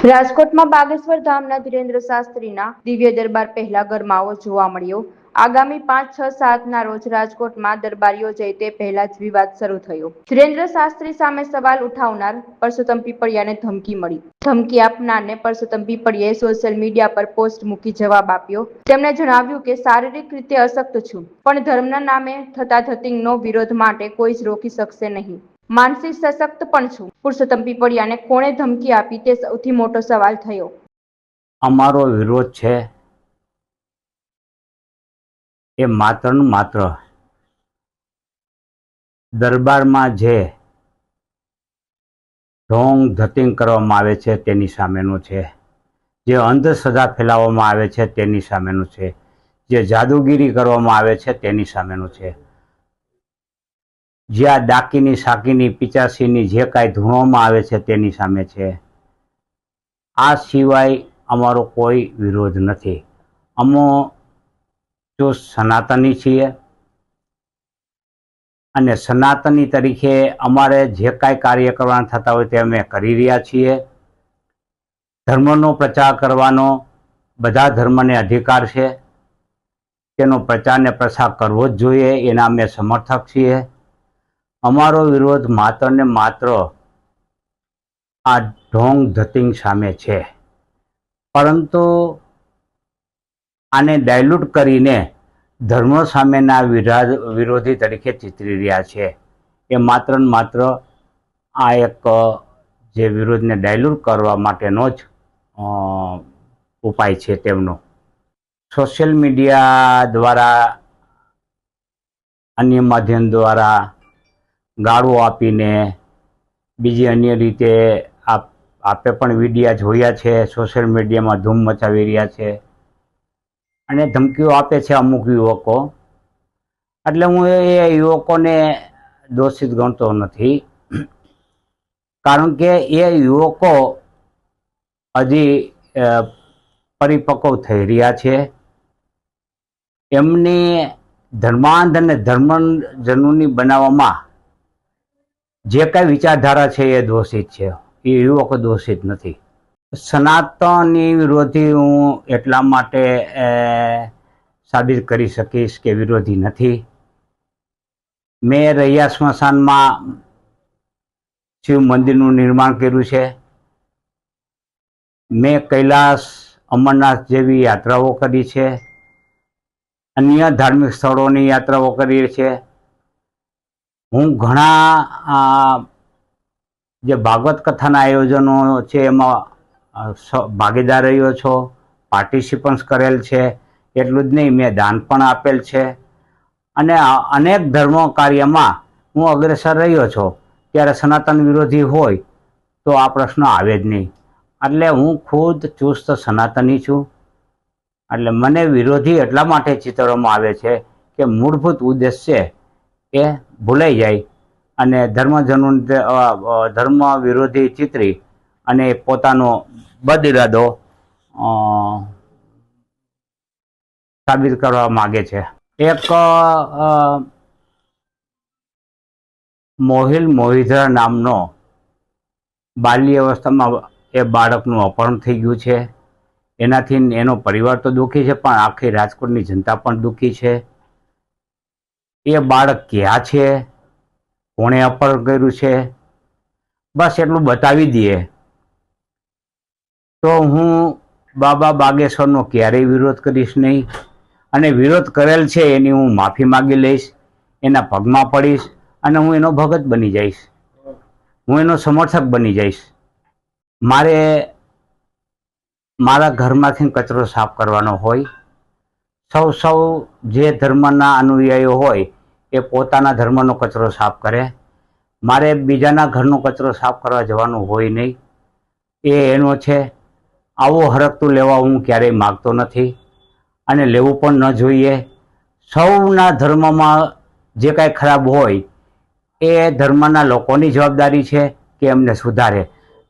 રાજકોટમાં બાગેશ્વર ધામના ધીરેન્દ્ર શાસ્ત્રીના દિવ્ય દરબાર પહેલા ગરમાવો જોવા મળ્યો। આગામી 5, 6, 7ના રોજ રાજકોટમાં દરબાર યોજાય તે પહેલા જ વિવાદ શરૂ થયો। ધીરેન્દ્ર શાસ્ત્રી સામે સવાલ ઉઠાવનાર પરસોત્તમ પીપળિયાને ધમકી મળી। ધમકી આપનારને પરસોત્તમ પીપળિયાએ સોશિયલ મીડિયા પર પોસ્ટ મૂકી જવાબ આપ્યો। તેમણે જણાવ્યું કે શારીરિક રીતે અશક્ત છું, પણ ધર્મના નામે થતા ધતિંગનો વિરોધ માટે કોઈ જ રોકી શકશે નહીં। માનસિક સશક્ત પણ છું। પુરુષોત્તમ પીપળિયાને કોણે ધમકી આપી તે સૌથી મોટો સવાલ થયો। અમારો વિરોધ છે એ માત્ર ને માત્ર દરબારમાં જે ઢોંગ ધતિંગ કરવામાં આવે છે તેની સામેનું છે, જે અંધશ્રદ્ધા ફેલાવવામાં આવે છે તેની સામેનું છે, જે જાદુગીરી કરવામાં આવે છે તેની સામેનું છે, જ્યાં ડાકીની સાકીની પિચાસીની જે કાંઈ ધૂણવામાં આવે છે તેની સામે છે। આ સિવાય અમારો કોઈ વિરોધ નથી। અમો જો સનાતની છીએ અને સનાતની તરીકે અમારે જે કાંઈ કાર્ય કરવાના થતા હોય તે અમે કરી રહ્યા છીએ। ધર્મનો પ્રચાર કરવાનો બધા ધર્મને અધિકાર છે, તેનો પ્રચાર ને પ્રસાર કરવો જ જોઈએ, એના અમે સમર્થક છીએ। અમારો વિરોધ માત્ર ને માત્ર આ ઢોંગ ધતિંગ સામે છે, પરંતુ આને ડાયલ્યુટ કરીને ધર્મ સામેના વિરોધી તરીકે ચિતરી રહ્યા છે। એ માત્ર ને માત્ર આ એક જે વિરોધને ડાયલ્યુટ કરવા માટેનો જ ઉપાય છે તેમનો। સોશિયલ મીડિયા દ્વારા, અન્ય માધ્યમ દ્વારા ગાળો આપીને, બીજી અન્ય રીતે આપે પણ વિડીયા જોયા છે, સોશિયલ મીડિયામાં ધૂમ મચાવી રહ્યા છે અને ધમકીઓ આપે છે અમુક યુવકો। એટલે હું એ યુવકોને દોષિત ગણતો નથી, કારણ કે એ યુવકો હજી પરિપક્વ થઈ રહ્યા છે। એમની ધર્માંધ અને ધર્મજનોની બનાવવામાં જે કાંઈ વિચારધારા છે એ દોષિત છે, એ યુવકો દોષિત નથી। સનાતની વિરોધી હું એટલા માટે સાબિત કરી શકીશ કે વિરોધી નથી। મેં રૈયા સ્મશાનમાં શિવ મંદિરનું નિર્માણ કર્યું છે। મેં કૈલાસ, અમરનાથ જેવી યાત્રાઓ કરી છે, અન્ય ધાર્મિક સ્થળોની યાત્રાઓ કરી છે। હું ઘણા જે ભાગવત કથાના આયોજનો છે એમાં ભાગીદાર રહ્યો છું, પાર્ટિસિપન્સ કરેલ છે। એટલું જ નહીં, મેં દાન પણ આપેલ છે અને અનેક ધર્મ કાર્યમાં હું અગ્રેસર રહ્યો છું। ત્યારે સનાતન વિરોધી હોય તો આ પ્રશ્ન આવે જ નહીં। એટલે હું ખુદ ચુસ્ત સનાતની છું। એટલે મને વિરોધી એટલા માટે ચિતરવામાં આવે છે કે મૂળભૂત ઉદ્દેશ્ય એ ભૂલાઈ જાય અને ધર્મ વિરોધી ચિતરી અને પોતાનો બદઇરાદો સાબિત કરવા માગે છે। એક મોહિલ મોહિધરા નામનો બાલ્ય અવસ્થામાં એ બાળકનું અપહરણ થઈ ગયું છે। એનાથી એનો પરિવાર તો દુઃખી છે, પણ આખી રાજકોટની જનતા પણ દુઃખી છે। એ બાળક ક્યાં છે, કોણે અપહરણ કર્યું છે, બસ એટલું બતાવી દઈએ તો હું બાબા બાગેશ્વરનો ક્યારેય વિરોધ કરીશ નહીં અને વિરોધ કરેલ છે એની હું માફી માગી લઈશ, એના પગમાં પડીશ અને હું એનો ભગત બની જઈશ, હું એનો સમર્થક બની જઈશ। મારે મારા ઘરમાંથી કચરો સાફ કરવાનો હોય। સૌ જે ધર્મના અનુયાયીઓ હોય એ પોતાના ધર્મનો કચરો સાફ કરે। મારે બીજાના ઘરનો કચરો સાફ કરવા જવાનું હોય નહીં, એ એનો છે। આવો હરકતું લેવા હું ક્યારેય માગતો નથી અને લેવું પણ ન જોઈએ। સૌના ધર્મમાં જે કાંઈ ખરાબ હોય એ ધર્મના લોકોની જવાબદારી છે કે એમને સુધારે।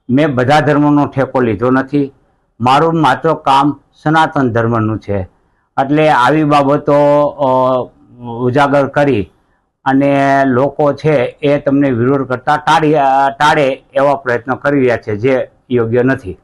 મેં બધા ધર્મનો ઠેકો લીધો નથી, મારું માત્ર કામ સનાતન ધર્મનું છે। એટલે આવી બાબતો ઉજાગર કરી અને લોકો છે એ તમને વિરોધ કરતા ટાળે એવા પ્રયત્નો કરી રહ્યા છે, જે યોગ્ય નથી।